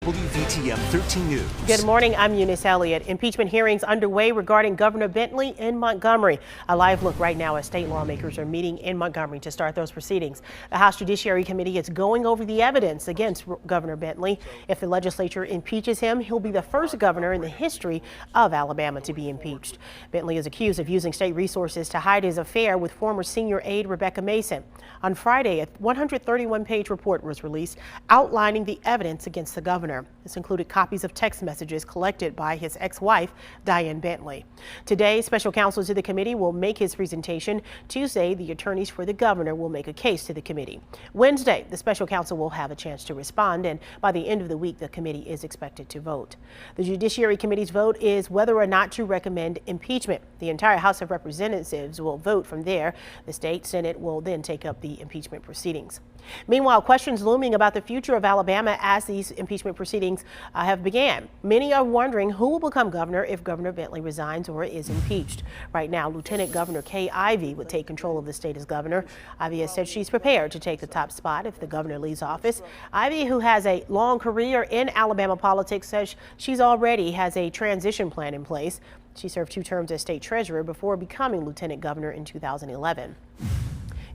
WVTM 13 News. Good morning, I'm Eunice Elliott. Impeachment hearings underway regarding Governor Bentley in Montgomery. A live look right now as state lawmakers are meeting in Montgomery to start those proceedings. The House Judiciary Committee is going over the evidence against Governor Bentley. If the legislature impeaches him, he'll be the first governor in the history of Alabama to be impeached. Bentley is accused of using state resources to hide his affair with former senior aide Rebecca Mason. On Friday, a 131-page report was released outlining the evidence against the governor. This included copies of text messages collected by his ex-wife, Diane Bentley. Today, special counsel to the committee will make his presentation. Tuesday, the attorneys for the governor will make a case to the committee. Wednesday, the special counsel will have a chance to respond, and by the end of the week, the committee is expected to vote. The Judiciary Committee's vote is whether or not to recommend impeachment. The entire House of Representatives will vote from there. The state Senate will then take up the impeachment proceedings. Meanwhile, questions looming about the future of Alabama as these impeachment proceedings have began. Many are wondering who will become governor if Governor Bentley resigns or is impeached. Right now, Lieutenant Governor Kay Ivey would take control of the state as governor. Ivey has said she's prepared to take the top spot if the governor leaves office. Ivey, who has a long career in Alabama politics, says she's already has a transition plan in place. She served 2 terms as state treasurer before becoming lieutenant governor in 2011.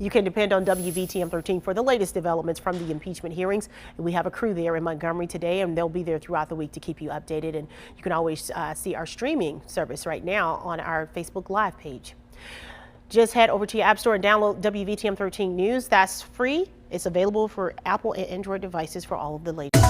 You can depend on WVTM 13 for the latest developments from the impeachment hearings. We have a crew there in Montgomery today, and they'll be there throughout the week to keep you updated. And you can always see our streaming service right now on our Facebook Live page. Just head over to your app store and download WVTM 13 News. That's free. It's available for Apple and Android devices for all of the latest.